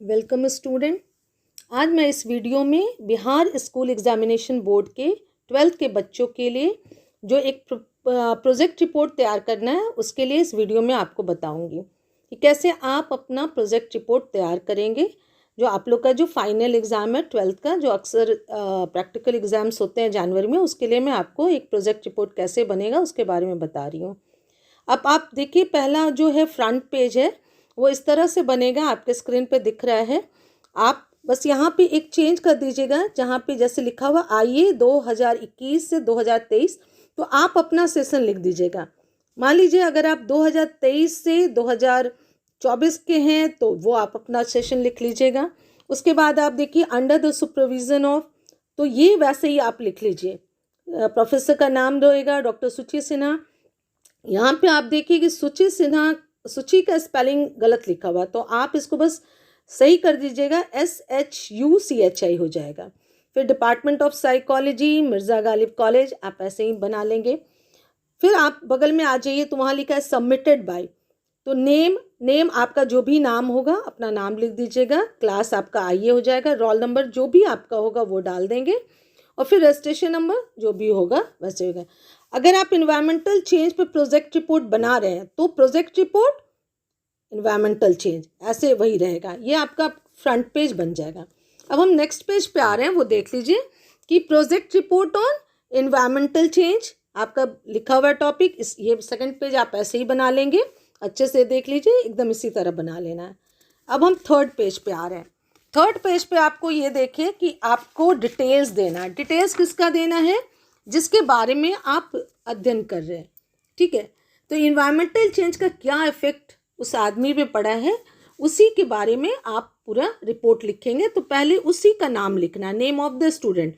Welcome student. आज मैं इस वीडियो में बिहार स्कूल एग्जामिनेशन बोर्ड के 12th के बच्चों के लिए जो एक प्रोजेक्ट रिपोर्ट तैयार करना है उसके लिए इस वीडियो में आपको बताऊंगी कि कैसे आप अपना प्रोजेक्ट रिपोर्ट तैयार करेंगे। जो आप लोग का जो फाइनल एग्ज़ाम है 12th का, जो अक्सर प्रैक्टिकल एग्ज़ाम्स होते हैं जनवरी में, उसके लिए मैं आपको एक प्रोजेक्ट रिपोर्ट कैसे बनेगा उसके बारे में बता रही हूँ। अब आप देखिए, पहला जो है फ्रंट पेज है वो इस तरह से बनेगा, आपके स्क्रीन पे दिख रहा है। आप बस यहाँ पे एक चेंज कर दीजिएगा, जहाँ पे जैसे लिखा हुआ आइए 2021 से 2023, तो आप अपना सेशन लिख दीजिएगा। मान लीजिए अगर आप 2023 से 2024 के हैं तो वो आप अपना सेशन लिख लीजिएगा। उसके बाद आप देखिए अंडर द सुपरविजन ऑफ, तो ये वैसे ही आप लिख लीजिए। प्रोफेसर का नाम रहेगा डॉक्टर सुचि सिन्हा। यहाँ पे आप देखिए कि सुचि सिन्हा, सुचि का स्पेलिंग गलत लिखा हुआ, तो आप इसको बस सही कर दीजिएगा, SHUCHI हो जाएगा। फिर department of psychology, Mirza Ghalib college, आप ऐसे ही बना लेंगे। फिर आप बगल में आ जाइए तो वहाँ लिखा है सबमिटेड बाय, तो नेम आपका जो भी नाम होगा अपना नाम लिख दीजिएगा। क्लास आपका आइए हो जाएगा, रोल नंबर जो भी आपका होगा वो डाल देंगे, और फिर रजिस्ट्रेशन नंबर जो भी होगा वैसे होगा। अगर आप इन्वायरमेंटल चेंज पे प्रोजेक्ट रिपोर्ट बना रहे हैं तो प्रोजेक्ट रिपोर्ट इन्वायरमेंटल चेंज ऐसे वही रहेगा, ये आपका फ्रंट पेज बन जाएगा। अब हम नेक्स्ट पेज पे आ रहे हैं, वो देख लीजिए कि project report on environmental change आपका लिखा हुआ टॉपिक। इस ये सेकंड पेज आप ऐसे ही बना लेंगे, अच्छे से देख लीजिए, एकदम इसी तरह बना लेना है। अब हम थर्ड पेज पे आ रहे हैं। थर्ड पेज पे आपको ये देखिए कि आपको डिटेल्स देना है। डिटेल्स किसका देना है? जिसके बारे में आप अध्ययन कर रहे हैं, ठीक है। तो इन्वायरमेंटल चेंज का क्या इफेक्ट उस आदमी पे पड़ा है, उसी के बारे में आप पूरा रिपोर्ट लिखेंगे। तो पहले उसी का नाम लिखना, नेम ऑफ द स्टूडेंट,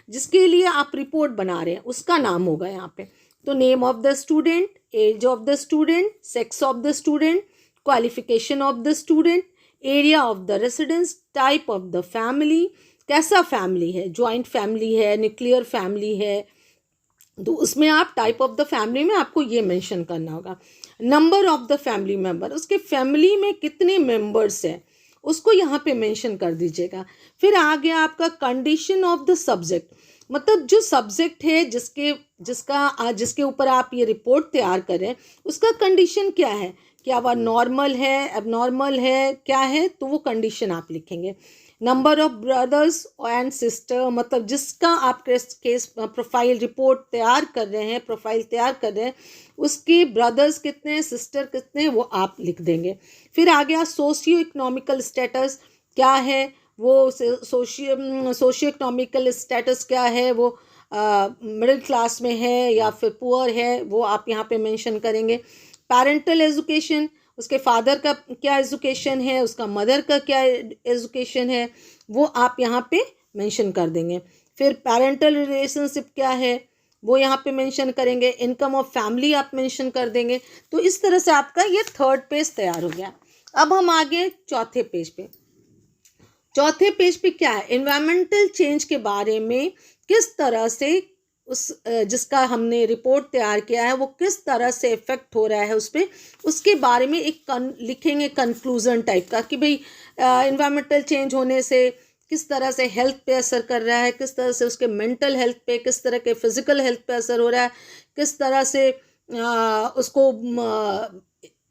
जिसके लिए आप रिपोर्ट बना रहे हैं उसका नाम होगा यहाँ पे। तो name of the student, age of the student, sex of the student, qualification of the student, area of the residence, type of the family, कैसा फैमिली है, ज्वाइंट फैमिली है, न्यूक्लियर फैमिली है, तो उसमें आप टाइप ऑफ द फैमिली में आपको ये मेंशन करना होगा। Number of the family member, उसके फैमिली में कितने मेंबर्स हैं उसको यहाँ पे मेंशन कर दीजिएगा। फिर आ गया आपका कंडीशन ऑफ द सब्जेक्ट, मतलब जो सब्जेक्ट है जिसके ऊपर आप ये रिपोर्ट तैयार करें उसका कंडीशन क्या है, क्या वह नॉर्मल है, एबनॉर्मल है, क्या है, तो वो कंडीशन आप लिखेंगे। Number of brothers and sister, मतलब जिसका आप केस प्रोफाइल रिपोर्ट तैयार कर रहे हैं, प्रोफाइल तैयार कर रहे हैं, उसके ब्रदर्स कितने हैं, सिस्टर कितने हैं, वो आप लिख देंगे। फिर आ गया सोशियो इकोनॉमिकल स्टेटस क्या है, वो सोशियो इकोनॉमिकल स्टेटस क्या है, वो मिडिल क्लास में है या फिर पुअर है, वो आप यहाँ पे मेंशन करेंगे। पेरेंटल एजुकेशन, उसके फादर का क्या एजुकेशन है, उसका मदर का क्या एजुकेशन है, वो आप यहाँ पे मेंशन कर देंगे। फिर पेरेंटल रिलेशनशिप क्या है वो यहाँ पे मेंशन करेंगे। इनकम ऑफ फैमिली आप मेंशन कर देंगे। तो इस तरह से आपका ये थर्ड पेज तैयार हो गया। अब हम आगे चौथे पेज पे। चौथे पेज पे क्या है, एनवायरमेंटल चेंज के बारे में किस तरह से उस जिसका हमने रिपोर्ट तैयार किया है वो किस तरह से इफेक्ट हो रहा है उस पर, उसके बारे में एक लिखेंगे कंक्लूजन टाइप का कि भाई एनवायरमेंटल चेंज होने से किस तरह से हेल्थ पे असर कर रहा है, किस तरह से उसके मेंटल हेल्थ पे, किस तरह के फिजिकल हेल्थ पे असर हो रहा है, किस तरह से उसको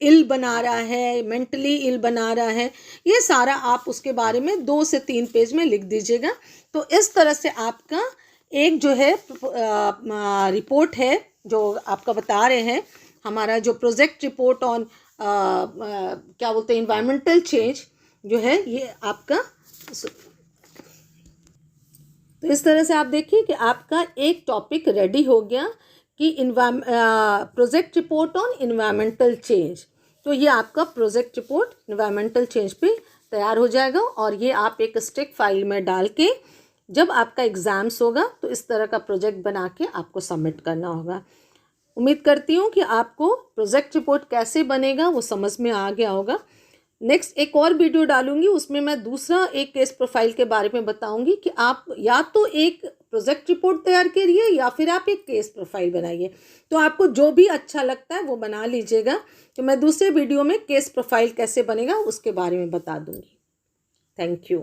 इल बना रहा है, मेंटली इल बना रहा है, ये सारा आप उसके बारे में 2 से 3 पेज में लिख दीजिएगा। तो इस तरह से आपका एक जो है रिपोर्ट है जो आपका बता रहे हैं, हमारा जो प्रोजेक्ट रिपोर्ट ऑन क्या बोलते हैं इन्वायरमेंटल चेंज जो है ये आपका। तो इस तरह से आप देखिए कि आपका एक टॉपिक रेडी हो गया कि project report on environmental change. तो ये आपका प्रोजेक्ट रिपोर्ट इन्वायरमेंटल चेंज पे तैयार हो जाएगा, और ये आप एक स्टिक फाइल में डाल के जब आपका एग्ज़ाम्स होगा तो इस तरह का प्रोजेक्ट बना के आपको सबमिट करना होगा। उम्मीद करती हूँ कि आपको प्रोजेक्ट रिपोर्ट कैसे बनेगा वो समझ में आ गया होगा। नेक्स्ट एक और वीडियो डालूंगी, उसमें मैं दूसरा एक केस प्रोफाइल के बारे में बताऊंगी कि आप या तो एक प्रोजेक्ट रिपोर्ट तैयार करिए या फिर आप एक केस प्रोफाइल बनाइए। तो आपको जो भी अच्छा लगता है वो बना लीजिएगा। तो मैं दूसरे वीडियो में केस प्रोफाइल कैसे बनेगा उसके बारे में बता दूंगी। Thank you.